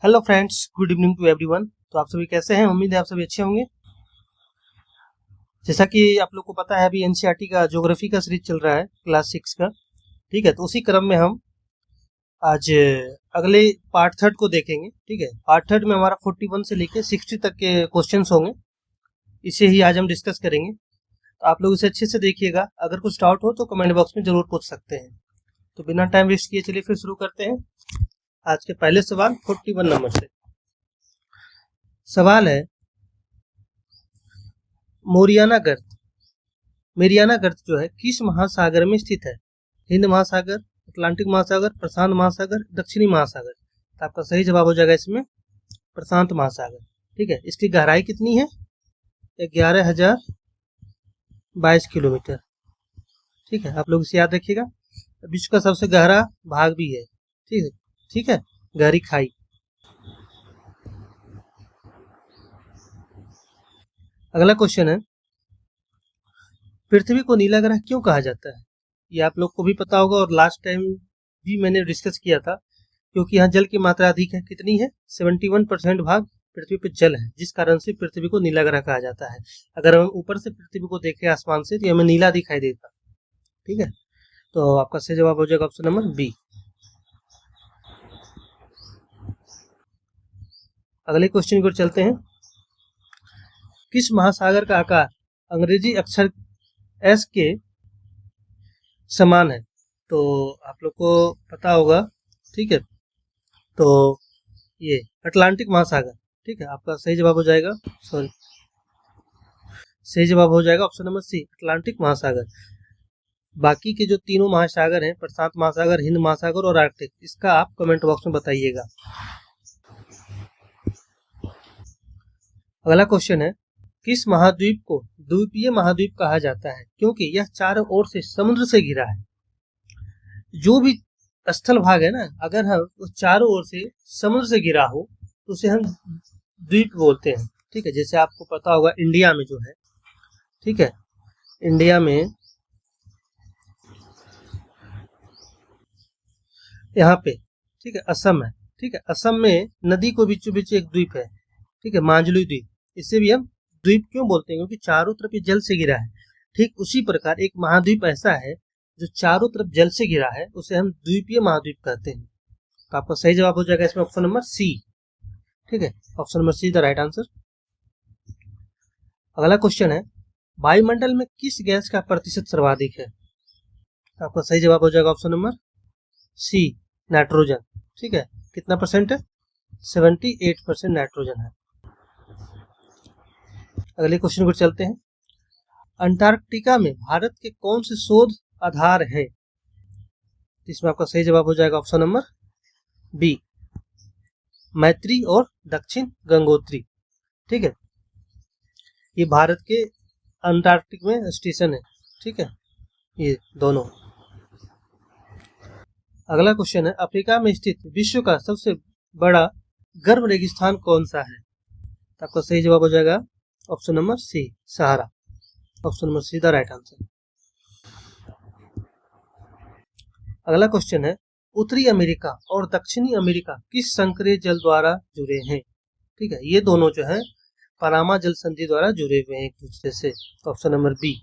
Hello friends, good evening to everyone. तो आप सभी कैसे हैं? उम्मीद है आप सभी अच्छे होंगे। जैसा कि आप लोग को पता है, अभी एनसीईआरटी का ज्योग्राफी का सीरीज चल रहा है क्लास 6 का। ठीक है, तो उसी क्रम में हम आज अगले पार्ट थर्ड को देखेंगे। ठीक है, पार्ट थर्ड में हमारा 41 से लेके 60 तक के क्वेश्चंस होंगे। इसे ही आज हम डिस्कस करेंगे। तो आप लोग इसे अच्छे से देखिएगा। अगर कुछ डाउट हो तो कमेंट बॉक्स में जरूर पूछ सकते हैं। तो बिना टाइम वेस्ट किए चलिए फिर शुरू करते हैं आज के पहले सवाल 41 नंबर से। सवाल है, मोरियाना गर्त जो है किस महासागर में स्थित है? हिंद महासागर, अटलांटिक महासागर, प्रशांत महासागर, दक्षिणी महासागर। तो आपका सही जवाब हो जाएगा इसमें प्रशांत महासागर। ठीक है, इसकी गहराई कितनी है? 11,022 किलोमीटर। ठीक है, आप लोग इसे याद रखिएगा। विश्व का सबसे गहरा भाग भी है। ठीक है, गहरी खाई। अगला क्वेश्चन है, पृथ्वी को नीला ग्रह क्यों कहा जाता है? ये आप लोग को भी पता होगा और लास्ट टाइम भी मैंने डिस्कस किया था। क्योंकि यहाँ जल की मात्रा अधिक है। कितनी है? 71% भाग पृथ्वी पर जल है, जिस कारण से पृथ्वी को नीला ग्रह कहा जाता है। अगर हम ऊपर से पृथ्वी को देखें आसमान से तो हमें नीला दिखाई देता। ठीक है, तो आपका सही जवाब हो जाएगा ऑप्शन नंबर बी। अगले क्वेश्चन की ओर चलते हैं। किस महासागर का आकार अंग्रेजी अक्षर एस के समान है? तो आप लोग को पता होगा। ठीक है, तो ये अटलांटिक महासागर। ठीक है, आपका सही जवाब हो जाएगा ऑप्शन नंबर सी, अटलांटिक महासागर। बाकी के जो तीनों महासागर हैं, प्रशांत महासागर, हिंद महासागर और आर्कटिक, इसका आप कमेंट बॉक्स में बताइएगा। अगला क्वेश्चन है, किस महाद्वीप को द्वीपीय महाद्वीप कहा जाता है? क्योंकि यह चारों ओर से समुद्र से घिरा है। जो भी स्थल भाग है ना, अगर हम उस चारों ओर से समुद्र से घिरा हो तो उसे हम द्वीप बोलते हैं। ठीक है, जैसे आपको पता होगा इंडिया में जो है, ठीक है, इंडिया में यहाँ पे, ठीक है, असम है। ठीक है, असम में नदी को बीचों बीच एक द्वीप है। ठीक है, मांजुली द्वीप। इसे भी हम द्वीप क्यों बोलते हैं? क्योंकि चारों तरफ ये जल से घिरा है। ठीक उसी प्रकार एक महाद्वीप ऐसा है जो चारों तरफ जल से घिरा है, उसे हम द्वीपीय महाद्वीप कहते हैं। तो आपका सही जवाब हो जाएगा इसमें ऑप्शन नंबर सी। ठीक है, option number C the right answer. अगला क्वेश्चन है, वायुमंडल में किस गैस का प्रतिशत सर्वाधिक है? तो आपका सही जवाब हो जाएगा ऑप्शन नंबर सी, नाइट्रोजन। ठीक है, कितना परसेंट है? 78% नाइट्रोजन है। अगले क्वेश्चन को चलते हैं। अंटार्कटिका में भारत के कौन से शोध आधार हैं? इसमें आपका सही जवाब हो जाएगा ऑप्शन नंबर बी, मैत्री और दक्षिण गंगोत्री। ठीक है, ये भारत के अंटार्कटिक में स्टेशन है। ठीक है, ये दोनों। अगला क्वेश्चन है, अफ्रीका में स्थित विश्व का सबसे बड़ा गर्म रेगिस्तान कौन सा है? तो आपका सही जवाब हो जाएगा option number C, Sahara. Option number C the right answer. अगला क्वेश्चन है, उत्तरी अमेरिका और दक्षिणी अमेरिका किस संकरीय जल द्वारा जुड़े हैं? ठीक है, ये दोनों जो है पनामा जल संधि द्वारा जुड़े हुए हैं एक दूसरे से। Option number B.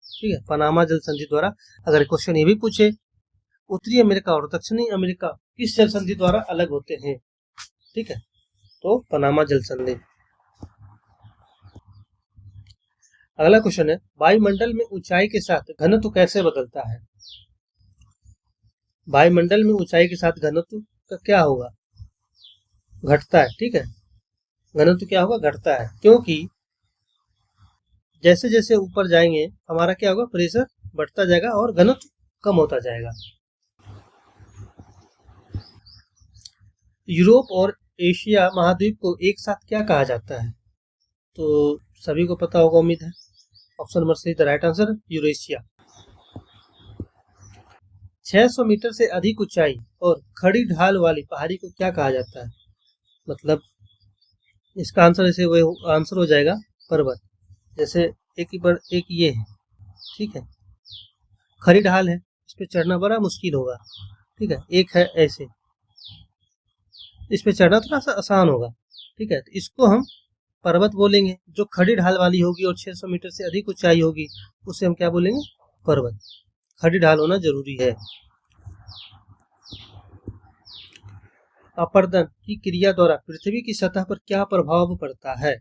ठीक है, पनामा जल संधि द्वारा। अगर क्वेश्चन ये भी पूछे उत्तरी अमेरिका और दक्षिणी अमेरिका किस जल संधि द्वारा अलग होते हैं, ठीक है, तो पनामा जल संधि। अगला क्वेश्चन है, वायुमंडल में ऊंचाई के साथ घनत्व कैसे बदलता है? वायुमंडल में ऊंचाई के साथ घनत्व का क्या होगा? घटता है। ठीक है, घनत्व क्या होगा? घटता है। क्योंकि जैसे जैसे ऊपर जाएंगे हमारा क्या होगा? प्रेशर बढ़ता जाएगा और घनत्व कम होता जाएगा। यूरोप और एशिया महाद्वीप को एक साथ क्या कहा जाता है? तो सभी को पता होगा उम्मीद है। Option number C the right answer, Eurasia. 600 metre से अधिक ऊंचाई और खड़ी ढाल वाली पहाड़ी को क्या कहा जाता है? मतलब इसका आंसर ऐसे वो आंसर हो जाएगा पर्वत। जैसे एक ये है, ठीक है, खड़ी ढाल है, इस पे चढ़ना बड़ा मुश्किल होगा। ठीक है, एक है ऐसे, इस पे चढ़ना थोड़ा सा आसान होगा। ठीक है, तो इसको हम पर्वत बोलेंगे। जो खड़ी ढाल वाली होगी और 600 मीटर से अधिक ऊंचाई होगी उसे हम क्या बोलेंगे? पर्वत। खड़ी ढाल होना जरूरी है। अपर्दन की क्रिया द्वारा पृथ्वी की सतह पर क्या प्रभाव पड़ता है?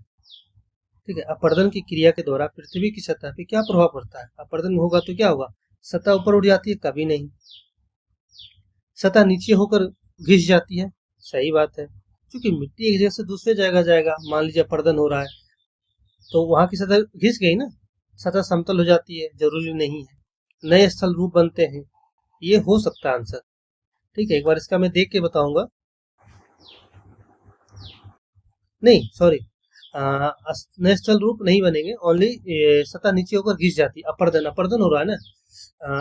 ठीक है, अपर्दन की क्रिया के द्वारा पृथ्वी की सतह पर क्या प्रभाव पड़ता है? अपर्दन होगा तो क्या होगा? सतह ऊपर उठ जाती है? कभी नहीं। सतह नीचे होकर घिस जाती है? सही बात है, क्योंकि मिट्टी एक जगह से दूसरे जगह जाएगा। मान लीजिए अपर्दन हो रहा है तो वहां की सतह घिस गई ना, सतह समतल हो जाती है? जरूरी नहीं है। नए स्थल रूप बनते हैं, ये हो सकता है आंसर। ठीक है, एक बार इसका मैं देख के बताऊंगा। नहीं सॉरी, नए स्थल रूप नहीं बनेंगे, ओनली सतह नीचे होकर घिस जाती है। अपर्दन, अपर्दन हो रहा है ना,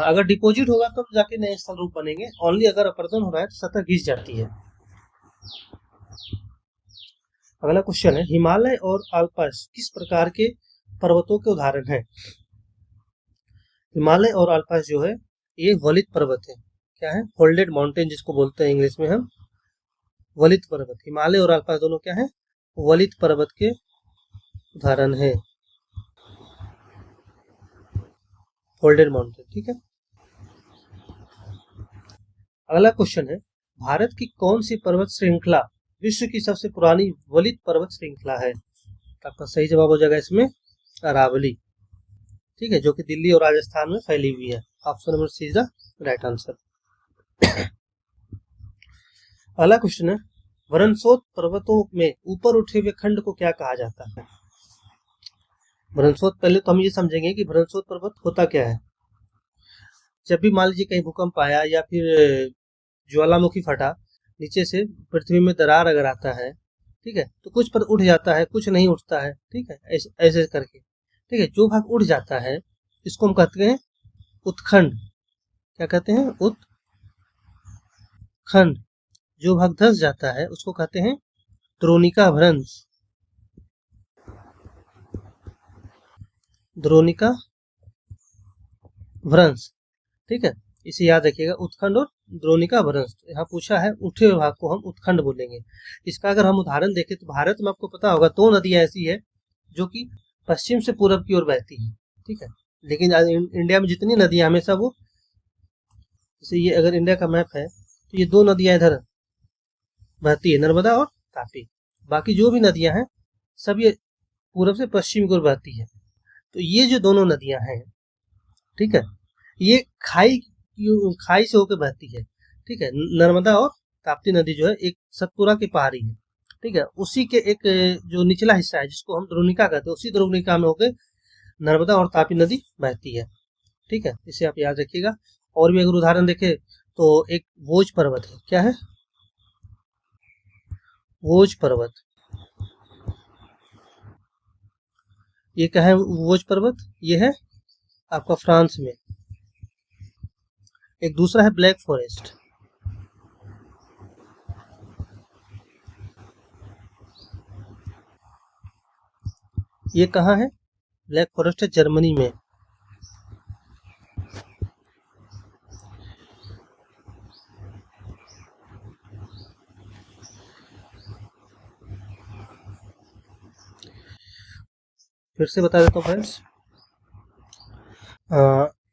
अगर डिपोजिट होगा तब जाके नए स्थल रूप बनेंगे। ओनली अगर अपर्दन हो रहा है तो सतह घिस जाती है। अगला क्वेश्चन है, हिमालय और आल्प्स किस प्रकार के पर्वतों के उदाहरण हैं? हिमालय और आल्प्स जो है ये वलित पर्वत है। क्या है? फोल्डेड माउंटेन जिसको बोलते हैं इंग्लिश में हम, वलित पर्वत। हिमालय और आल्प्स दोनों क्या है? वलित पर्वत के उदाहरण है, फोल्डेड माउंटेन। ठीक है, अगला क्वेश्चन है, भारत की कौन सी पर्वत श्रृंखला विश्व की सबसे पुरानी वलित पर्वत श्रृंखला है? आपका सही जवाब हो जाएगा इसमें अरावली। ठीक है, जो कि दिल्ली और राजस्थान में फैली हुई है। Option number C is the right answer. अगला क्वेश्चन है, वरनसोत पर्वतों में ऊपर उठे हुए खंड को क्या कहा जाता है? वरनसोत, पहले तो हम ये समझेंगे कि वरनसोत पर्वत होता क्या है। जब भी मान लीजिए कहीं भूकंप आया या फिर ज्वालामुखी फटा, नीचे से पृथ्वी में दरार अगर आता है, ठीक है, तो कुछ पर उठ जाता है, कुछ नहीं उठता है। ठीक है, ऐसे ऐसे करके। ठीक है, जो भाग उठ जाता है इसको हम कहते हैं उत्खंड। क्या कहते हैं? उत्खंड। जो भाग धंस जाता है उसको कहते हैं द्रोणिका भ्रंश। द्रोणिका भ्रंश। ठीक है, इसे याद रखिएगा, उत्खंड और द्रोणिका भ्रंश। यहाँ पूछा है उठे हुए भाग को हम उत्खंड बोलेंगे। इसका अगर हम उदाहरण देखें तो भारत में आपको पता होगा 2 नदियां ऐसी है जो कि पश्चिम से पूरब की ओर बहती है। ठीक है, लेकिन इंडिया में जितनी नदियां हमेशा वो, जैसे ये अगर इंडिया का मैप है तो ये 2 नदियां इधर बहती है, नर्मदा और तापी। बाकी जो भी नदियां हैं सब ये पूरब से पश्चिम की ओर बहती है। तो ये जो दोनों नदियां हैं, ठीक है, ये खाई से होकर बहती है। ठीक है, नर्मदा और ताप्ती नदी जो है एक सतपुरा की पहाड़ी है। ठीक है, उसी के एक जो निचला हिस्सा है जिसको हम द्रोणिका कहते हैं, उसी द्रोणिका में होकर नर्मदा और तापी नदी बहती है। ठीक है, इसे आप याद रखिएगा। और भी अगर उदाहरण देखें तो एक वोज पर्वत है। क्या है? वोज पर्वत। ये क्या है वोज पर्वत? ये है आपका फ्रांस में। एक दूसरा है ब्लैक फॉरेस्ट। ये कहाँ है? ब्लैक फॉरेस्ट है जर्मनी में। फिर से बता देता हूँ फ्रेंड्स,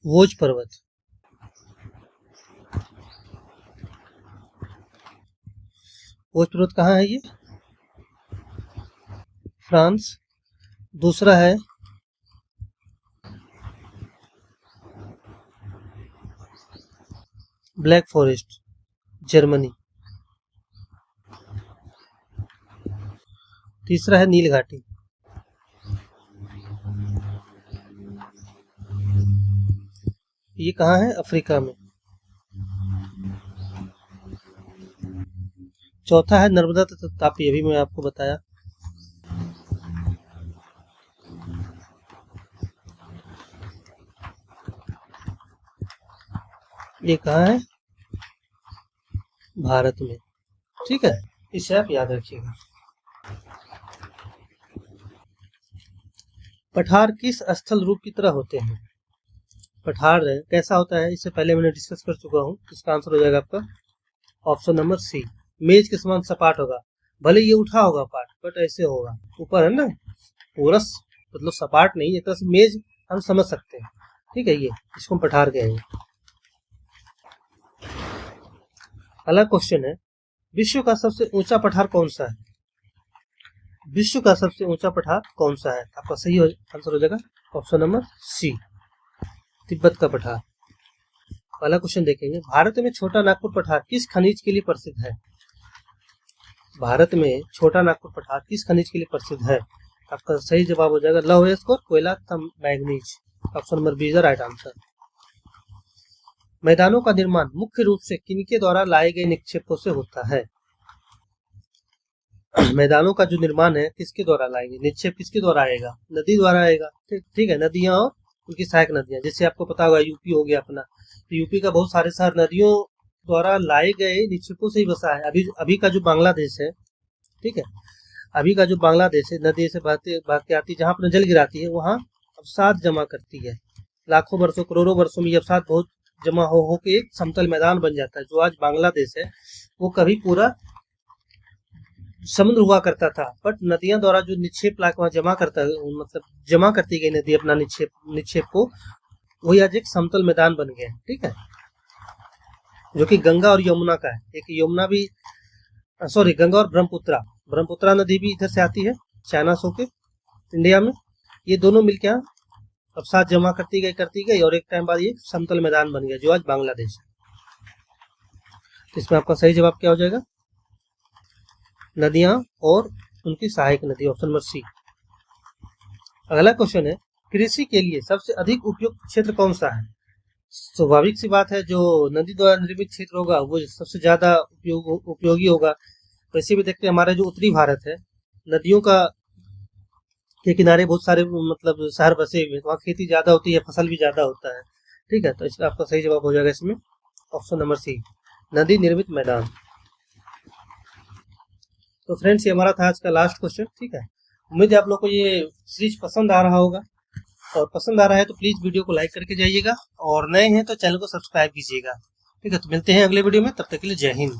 वोज पर्वत। वोज पर्वत कहाँ है? ये फ्रांस। दूसरा है ब्लैक फॉरेस्ट जर्मनी। तीसरा है नील घाटी। ये कहाँ है? अफ्रीका में। चौथा है नर्मदा तथा तापी, अभी मैं आपको बताया। ये कहाँ है? भारत में। ठीक है, इसे आप याद रखिएगा। पठार किस स्थल रूप की तरह होते हैं? पठार कैसा होता है इससे पहले मैंने डिस्कस कर चुका हूँ। इसका आंसर हो जाएगा आपका ऑप्शन नंबर सी, मेज के समान सपाट होगा। भले ये उठा होगा पार्ट, बट ऐसे होगा, ऊपर है ना, पूरा मतलब सपाट नहीं, एक तरह से मेज हम समझ सकते हैं। ठीक है, ये इसको हम पठार कहेंगे। अगला क्वेश्चन है, विश्व का सबसे ऊंचा पठार कौन सा है? विश्व का सबसे ऊंचा पठार कौन सा है? आपका सही आंसर हो जाएगा ऑप्शन नंबर सी, तिब्बत का पठार। पहला क्वेश्चन देखेंगे, भारत में छोटा नागपुर पठार किस खनिज के लिए प्रसिद्ध है? भारत में छोटा नागपुर पठार किस खनिज के लिए प्रसिद्ध है? आपका सही जवाब हो जाएगा लौह अयस्क, कोयला तथा manganese. Option number B is the right answer. मैदानों का निर्माण मुख्य रूप से किनके द्वारा लाए गए निक्षेपों से होता है? मैदानों का जो निर्माण है किसके द्वारा लाएंगे, निक्षेप किसके द्वारा आएगा? नदी द्वारा आएगा। ठीक है, नदियां और उनकी सहायक नदियां, जैसे आपको पता होगा यूपी हो गया अपना, तो यूपी का बहुत सारे शहर नदियों द्वारा लाए गए निक्षेपों से ही बसा है। अभी का जो बांग्लादेश है, ठीक है, अभी का जो बांग्लादेश है, नदी से भागते आती, जहाँ अपना जल गिराती है, वहाँ अवसाद जमा करती है। लाखों वर्षों करोड़ों वर्षों में ये अवसाद बहुत जमा हो के एक समतल मैदान बन जाता है। जो आज बांग्लादेश है वो कभी पूरा समुद्र हुआ करता था, बट नदियां द्वारा जो निक्षेप लाके वहां जमा करता है, मतलब जमा करती गई नदी अपना निक्षेप को, वही आज एक समतल मैदान बन गया है। ठीक है, जो कि गंगा और यमुना का है। एक यमुना भी, सॉरी, गंगा और ब्रह्मपुत्रा नदी भी इधर से आती है, चाइना से होके इंडिया में। ये दोनों मिलकर अवसाद जमा करती गई और एक टाइम बाद ये समतल मैदान बन गया, जो आज बांग्लादेश है। तो इसमें आपका सही जवाब क्या हो जाएगा? नदियां और उनकी सहायक नदी, ऑप्शन नंबर सी। अगला क्वेश्चन है, कृषि के लिए सबसे अधिक उपयुक्त क्षेत्र कौन सा है? स्वाभाविक सी बात है, जो नदी द्वारा निर्मित क्षेत्र होगा वो सबसे ज्यादा उपयोगी होगा। वैसे भी देखते हैं हमारा जो उत्तरी भारत है, नदियों के किनारे बहुत सारे मतलब शहर बसे हुए, वहाँ खेती ज्यादा होती है, फसल भी ज्यादा होता है। ठीक है, तो इसका आपका सही जवाब हो जाएगा इसमें ऑप्शन नंबर सी, नदी निर्मित मैदान। तो फ्रेंड्स, ये हमारा था आज का लास्ट क्वेश्चन। ठीक है, उम्मीद है आप लोग को ये सीरीज पसंद आ रहा होगा, और पसंद आ रहा है तो प्लीज वीडियो को लाइक करके जाइएगा, और नए हैं तो चैनल को सब्सक्राइब कीजिएगा। ठीक है, तो मिलते हैं अगले वीडियो में, तब तक के लिए जय हिंद।